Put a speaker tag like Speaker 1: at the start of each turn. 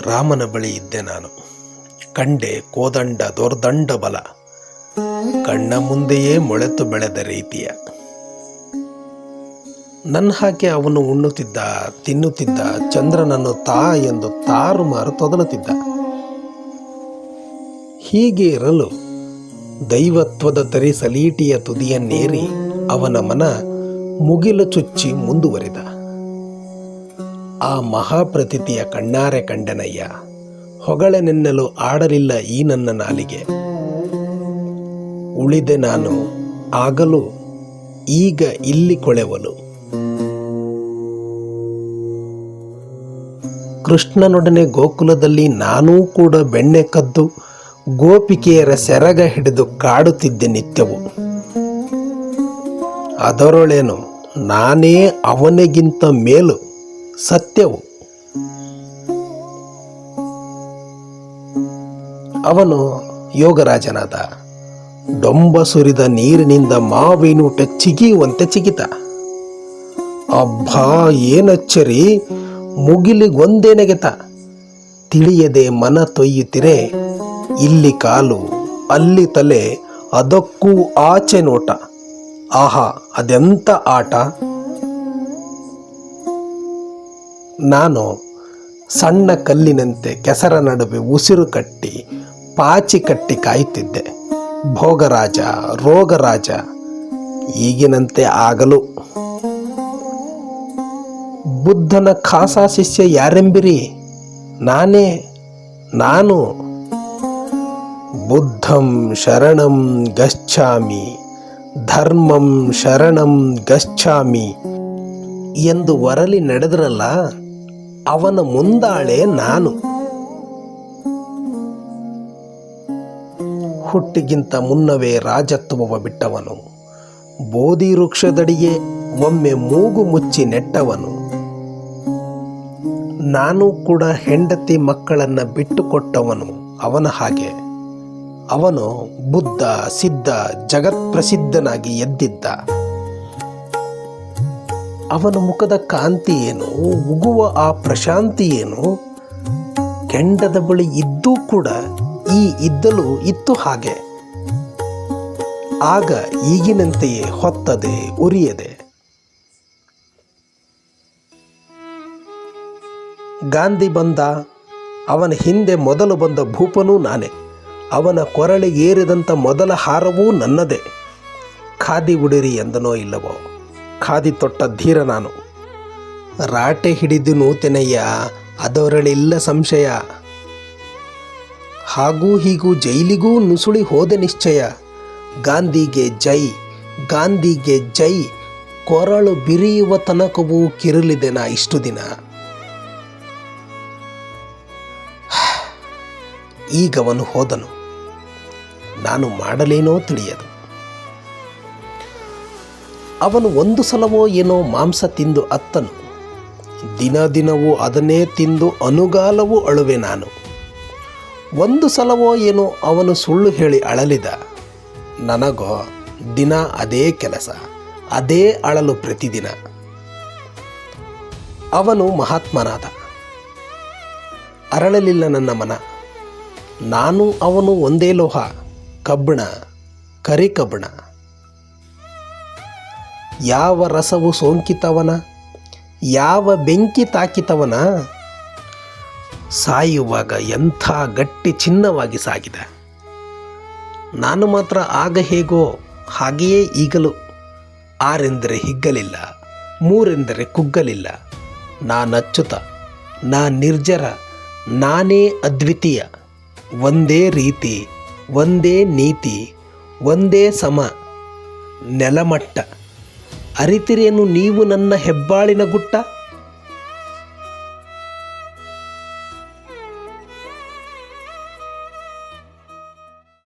Speaker 1: ರಾಮನ ಬಳಿ ಇದ್ದೆ ನಾನು. ಕಂಡೆ ಕೋದಂಡ ದೊರ್ದಂಡ ಬಲ, ಕಣ್ಣ ಮುಂದೆಯೇ ಮೊಳೆತು ಬೆಳೆದ ರೀತಿಯ. ನನ್ನ ಹಾಗೆ ಅವನು ಉಣ್ಣುತ್ತಿದ್ದ, ತಿನ್ನುತ್ತಿದ್ದ, ಚಂದ್ರನನ್ನು ತಾ ಎಂದು ತಾರುಮಾರು ತೊದಲುತ್ತಿದ್ದ. ಹೀಗೆ ಇರಲು ದೈವತ್ವದ ತರಿ ಸಲೀಟಿಯ ತುದಿಯನ್ನೇರಿ ಅವನ ಮನ ಮುಗಿಲು ಚುಚ್ಚಿ ಮುಂದುವರಿದ. ಆ ಮಹಾಪ್ರತಿಥಿಯ ಕಣ್ಣಾರೆ ಕಂಡನಯ್ಯ, ಹೊಗಳೆನೆನ್ನಲು ಆಡಲಿಲ್ಲ ಈ ನನ್ನ ನಾಲಿಗೆ. ಉಳಿದೆ ನಾನು ಆಗಲು ಈಗ ಇಲ್ಲಿ ಕೊಳೆವಲು. ಕೃಷ್ಣನೊಡನೆ ಗೋಕುಲದಲ್ಲಿ ನಾನೂ ಕೂಡ ಬೆಣ್ಣೆ ಕದ್ದು ಗೋಪಿಕೆಯರ ಸೆರಗ ಹಿಡಿದು ಕಾಡುತ್ತಿದ್ದೆ ನಿತ್ಯವು. ಅದರೊಳೇನು ನಾನೇ ಅವನಿಗಿಂತ ಮೇಲು ಸತ್ಯವು. ಅವನು ಯೋಗರಾಜನಾದ. ಡೊಂಬ ಸುರಿದ ನೀರಿನಿಂದ ಮಾವಿನೂಟ ಚಿಗಿಯುವಂತೆ ಚಿಗಿತ. ಅಬ್ಬಾ ಏನಚ್ಚರಿ, ಮುಗಿಲಿಗೊಂದೇ ನೆಗೆತ. ತಿಳಿಯದೆ ಮನ ತೊಯ್ಯುತ್ತಿರೆ, ಇಲ್ಲಿ ಕಾಲು ಅಲ್ಲಿ ತಲೆ, ಅದಕ್ಕೂ ಆಚೆ ನೋಟ. ಆಹಾ ಅದೆಂಥ ಆಟ. ನಾನು ಸಣ್ಣ ಕಲ್ಲಿನಂತೆ ಕೆಸರ ನಡುವೆ ಉಸಿರು ಕಟ್ಟಿ ಪಾಚಿ ಕಟ್ಟಿ ಕಾಯುತ್ತಿದ್ದೆ. ಭೋಗರಾಜ ರೋಗರಾಜ ಈಗಿನಂತೆ ಆಗಲು. ಬುದ್ಧನ ಖಾಸಾ ಶಿಷ್ಯ ಯಾರೆಂಬಿರಿ? ನಾನೇ, ನಾನು. ಬುದ್ಧಂ ಶರಣಂ ಗಚ್ಛಾಮಿ, ಧರ್ಮಂ ಶರಣಂ ಗಚ್ಛಾಮಿ ಎಂದು ವರಲಿ ನಡೆದ್ರಲ್ಲ, ಅವನ ಮುಂದಾಳೆ ನಾನು. ಹುಟ್ಟಿಗಿಂತ ಮುನ್ನವೇ ರಾಜತ್ವವ ಬಿಟ್ಟವನು, ಬೋಧಿ ವೃಕ್ಷದಡಿಗೆ ಒಮ್ಮೆ ಮೂಗು ಮುಚ್ಚಿ ನೆಟ್ಟವನು. ನಾನು ಕೂಡ ಹೆಂಡತಿ ಮಕ್ಕಳನ್ನು ಬಿಟ್ಟುಕೊಟ್ಟವನು ಅವನ ಹಾಗೆ. ಅವನು ಬುದ್ಧ ಸಿದ್ಧ ಜಗತ್ಪ್ರಸಿದ್ಧನಾಗಿ ಎದ್ದಿದ್ದ. ಅವನ ಮುಖದ ಕಾಂತಿ ಏನು, ಉಗುವ ಆ ಪ್ರಶಾಂತಿ ಏನು. ಕೆಂಡದ ಬಳಿ ಇದ್ದೂ ಕೂಡ ಈ ಇದ್ದಲು ಇತ್ತು ಹಾಗೆ. ಆಗ ಈಗಿನಂತೆಯೇ ಹೊತ್ತದೆ ಉರಿಯದೆ. ಗಾಂಧಿ ಬಂದ, ಅವನ ಹಿಂದೆ ಮೊದಲು ಬಂದ ಭೂಪನೂ ನಾನೇ. ಅವನ ಕೊರಳಿಗೆ ಏರಿದಂಥ ಮೊದಲ ಹಾರವೂ ನನ್ನದೇ. ಖಾದಿ ಉಡಿರಿ ಎಂದನೋ ಇಲ್ಲವೋ, ಖಾದಿ ತೊಟ್ಟ ಧೀರ ನಾನು. ರಾಟೆ ಹಿಡಿದು ನೂತೆನಯ್ಯ, ಅದರಳಿಲ್ಲ ಸಂಶಯ. ಹಾಗೂ ಹೀಗೂ ಜೈಲಿಗೂ ನುಸುಳಿ ಹೋದೆ ನಿಶ್ಚಯ. ಗಾಂಧಿಗೆ ಜೈ, ಗಾಂಧಿಗೆ ಜೈ, ಕೊರಳು ಬಿರಿಯುವ ತನಕವೂ ಕಿರುಲಿದೆ ನಾ ಇಷ್ಟು ದಿನ. ಈಗವನು ಹೋದನು, ನಾನು ಮಾಡಲೇನೋ ತಿಳಿಯದು. ಅವನು ಒಂದು ಸಲವೋ ಏನೋ ಮಾಂಸ ತಿಂದು ಅತ್ತನು. ದಿನ ದಿನವೂ ಅದನ್ನೇ ತಿಂದು ಅನುಗಾಲವೂ ಅಳುವೆ ನಾನು. ಒಂದು ಸಲವೋ ಏನೋ ಅವನು ಸುಳ್ಳು ಹೇಳಿ ಅಳಲಿದ. ನನಗೋ ದಿನ ಅದೇ ಕೆಲಸ, ಅದೇ ಅಳಲು ಪ್ರತಿದಿನ. ಅವನು ಮಹಾತ್ಮನಾದ. ಅರಳಲಿಲ್ಲ ನನ್ನ ಮನ. ನಾನು ಅವನು ಒಂದೇ ಲೋಹ, ಕಬ್ಬಣ, ಕರಿಕಬ್ಬಣ. ಯಾವ ರಸವು ಸೋಂಕಿತವನ, ಯಾವ ಬೆಂಕಿ ತಾಕಿತವನ. ಸಾಯುವಾಗ ಎಂಥ ಗಟ್ಟಿ ಚಿನ್ನವಾಗಿ ಸಾಗಿದೆ. ನಾನು ಮಾತ್ರ ಆಗ ಹೇಗೋ ಹಾಗೆಯೇ ಈಗಲೂ. ಆರೆಂದರೆ ಹಿಗ್ಗಲಿಲ್ಲ, ಮೂರೆಂದರೆ ಕುಗ್ಗಲಿಲ್ಲ. ನಾನಚ್ಯುತ, ನಾ ನಿರ್ಜರ, ನಾನೇ ಅದ್ವಿತೀಯ. ಒಂದೇ ರೀತಿ, ಒಂದೇ ನೀತಿ, ಒಂದೇ ಸಮ, ನೆಲಮಟ್ಟ. ಅರಿತಿರೇನು ನೀವು ನನ್ನ ಹೆಬ್ಬಾಳಿನ ಗುಟ್ಟ?